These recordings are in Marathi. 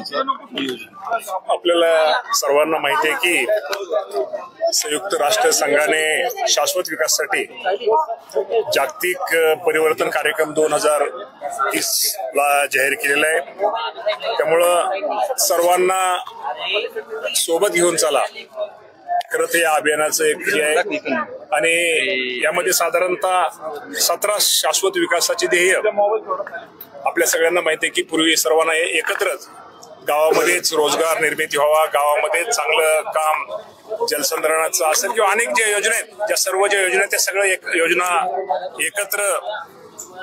आंदोलनाचं नियोजन? आपल्याला सर्वांना माहिती आहे की संयुक्त राष्ट्र संघाने शाश्वत विकासासाठी जागतिक परिवर्तन कार्यक्रम 2030 ला जाहीर केलेला आहे। त्यामुळं सर्वांना सोबत घेऊन चला खरं तर या अभियानाचं एक ध्येय आहे आणि यामध्ये साधारणतः 17 शाश्वत विकासाची ध्येय आपल्या सगळ्यांना माहिती आहे की पूर्वी सर्वांना एकत्रच गावामध्येच रोजगार निर्मिती व्हावा, गावामध्ये चांगलं काम जलसंधारणाचं असेल किंवा अनेक ज्या योजना आहेत, ज्या सर्व ज्या योजना आहेत त्या सगळ्या योजना एकत्र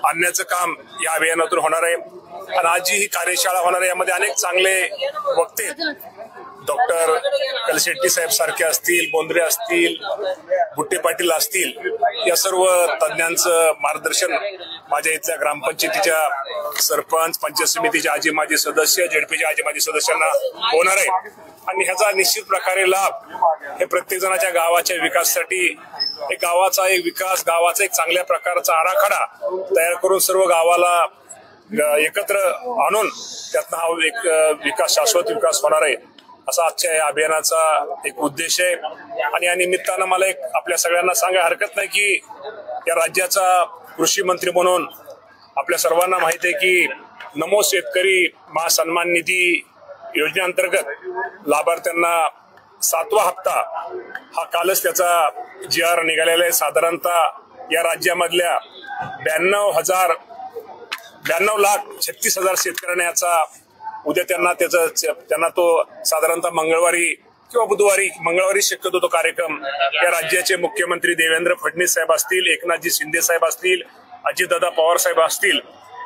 आणण्याचं काम या अभियानातून होणार आहे। आणि आज जी ही कार्यशाळा होणार आहे यामध्ये अनेक चांगले वक्ते डॉक्टर कलशेट्टी साहेब सारखे असतील, बोंद्रे असतील, बुट्टे पाटील असतील, या सर्व तज्ञांचं मार्गदर्शन माझ्या इथल्या ग्रामपंचायतीच्या सरपंच, पंचायत समितीचे आजी माजी सदस्य, जेडपीचे आजी माजी सदस्यांना होणार आहे। आणि ह्याचा निश्चित प्रकारे लाभ हे प्रत्येक जणाच्या गावाच्या विकासासाठी एक गावाचा एक विकास, गावाचा एक चांगल्या प्रकारचा आराखडा तयार करून सर्व गावाला एकत्र आणून त्यातनं हा एक विकास, शाश्वत विकास होणार आहे असा आजच्या या अभियानाचा एक उद्देश आहे। आणि या निमित्तानं मला एक आपल्या सगळ्यांना सांगायला हरकत नाही की या राज्याचा कृषी मंत्री म्हणून आपल्या सर्वांना माहिती आहे की नमो शेतकरी महासन्मान निधी योजनेअंतर्गत लाभार्थ्यांना 7वा हप्ता हा कालच त्याचा GR निघालेला आहे। साधारणतः या राज्यामधल्या 92,36,000 शेतकऱ्यांना याचा उद्या त्यांना तो साधारणतः मंगळवारी किंवा बुधवारी, मंगळवारी शक्यतो तो कार्यक्रम या राज्याचे मुख्यमंत्री देवेंद्र फडणवीस साहेब असतील, एकनाथजी शिंदे साहेब असतील, अजितदादा पवार साहेब असतील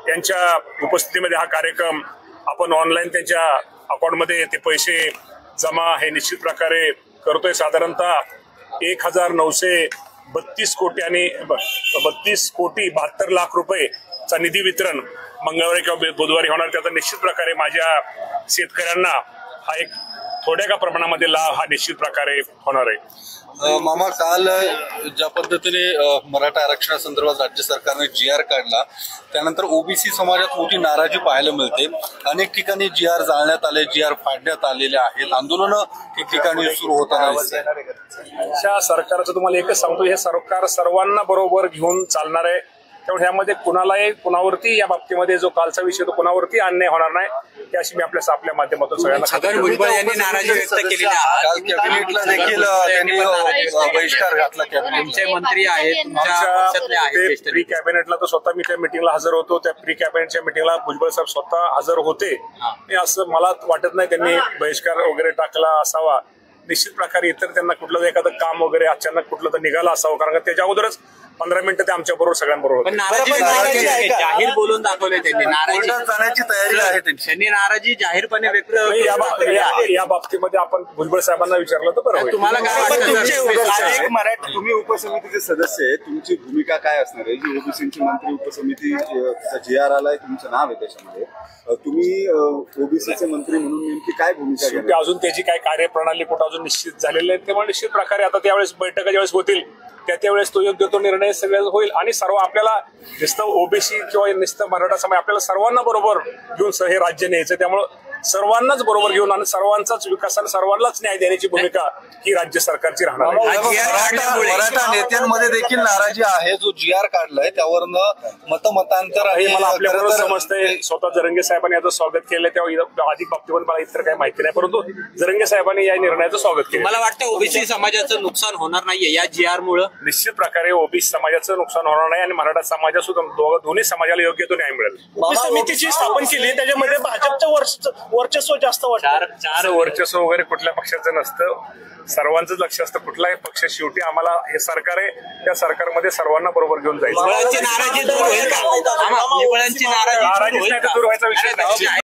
यांच्या उपस्थितीमध्ये हा कार्यक्रम आपण ऑनलाईन त्यांच्या अकाउंटमध्ये ते पैसे जमा हे निश्चित प्रकारे करतोय। साधारणतः 1,932 कोटी आणि 32 कोटी 72 लाख रुपयेचा निधी वितरण मंगळवारी किंवा बुधवारी होणार। त्याचा निश्चित प्रकारे माझ्या शेतकऱ्यांना हा एक थोड्या का प्रमाणामध्ये लाभ हा निश्चित प्रकारे होणार आहे। मामा, काल ज्या पद्धतीने मराठा आरक्षणासंदर्भात राज्य सरकारने GR काढला त्यानंतर ओबीसी समाजात मोठी नाराजी पाहायला मिळते। अनेक ठिकाणी GR जाळण्यात आले, GR फाडण्यात आलेले आहेत, आंदोलनं ठिकठिकाणी सुरू होताना अशा सरकारचं तुम्हाला एकच सांगतो, हे सरकार सर्वांना बरोबर घेऊन चालणार आहे। त्यामुळे ह्यामध्ये कुणावरती या बाबतीमध्ये जो कालचा विषय तो कुणावरती अन्याय होणार नाही ही अशी मी आपल्या माध्यमातून सगळ्यांना छगन भुजबळ यांनी नाराजी व्यक्त केलेली आहे। काल कॅबिनेटला देखील त्यांनी बहिष्कार घातला। तुमचे मंत्री आहेत, प्री कॅबिनेटला तर स्वतः मी त्या मिटिंगला हजर होतो। त्या प्री कॅबिनेटच्या मिटिंगला भुजबळ साहेब स्वतः हजर होते। असं मला वाटत नाही त्यांनी बहिष्कार वगैरे टाकला असावा। निश्चित प्रकारे इतर त्यांना कुठलं एखादं काम वगैरे अचानक कुठलं तर निघालं असावं, कारण त्याच्या अगोदरच 15 मिनिटं ते आमच्या बरोबर सगळ्यांबरोबर जाहीर बोलून दाखवले त्यांनी नाराजी जाण्याची तयारी आहे त्यांनी नाराजी जाहीरपणे व्यक्त या बाबतीमध्ये आपण भुजबळ साहेबांना विचारलं तर बरं। तुम्हाला काय वाटतं? मराठी तुम्ही उपसमितीचे सदस्य आहे, तुमची भूमिका काय असणार आहे? जी ओबीसीची मंत्री उपसमिती GR आलाय, तुमचं नाव आहे त्याच्यामध्ये, तुम्ही ओबीसीचे मंत्री म्हणून नेमकी काय भूमिका घेणार? अजून त्याची काय कार्यप्रणाली कुठं अजून निश्चित झालेली आहे, त्यामुळे निश्चित प्रकारे आता त्यावेळेस बैठका ज्यावेळेस होतील त्यावेळेस तो योग्य तो निर्णय सगळ्याच होईल। आणि सर्व आपल्याला नुसतं ओबीसी किंवा नुसतं मराठा समाज आपल्याला सर्वांना बरोबर घेऊन हे राज्य न्यायचं, त्यामुळं सर्वांनाच बरोबर घेऊन आणि सर्वांचाच विकास आणि सर्वांनाच न्याय देण्याची भूमिका ही राज्य सरकारची राहणार आहे। मराठा नेत्यांमध्ये देखील नाराजी आहे, जो GR काढलाय त्यावरनं मतमतांतर आहे। मला आपल्याबरोबर समजतंय, स्वतः जरंगे साहेबांनी याचं स्वागत केलं, तेव्हा अधिक बाबतीमध्ये मला इतर काही माहिती नाही, परंतु जरंगे साहेबांनी या निर्णयाचं स्वागत केलं। मला वाटतं ओबीसी समाजाचं नुकसान होणार नाहीये या GR मुळे। निश्चित प्रकारे ओबीसी समाजाचं नुकसान होणार नाही आणि मराठा समाजात सुद्धा दोन्ही समाजाला योग्य तो न्याय मिळेल। समितीची स्थापन केली त्याच्यामध्ये भाजपचं वर्चस्व जास्त वाटतं। वर्चस्व वगैरे कुठल्या पक्षाचं नसतं, सर्वांचं लक्ष असतं। कुठलाही पक्ष शेवटी आम्हाला हे सरकार आहे, त्या सरकारमध्ये सर्वांना बरोबर घेऊन जायचं। नाराजी दूर होईल का? नाराजी नाही तर दूर व्हायचा विषय नाही।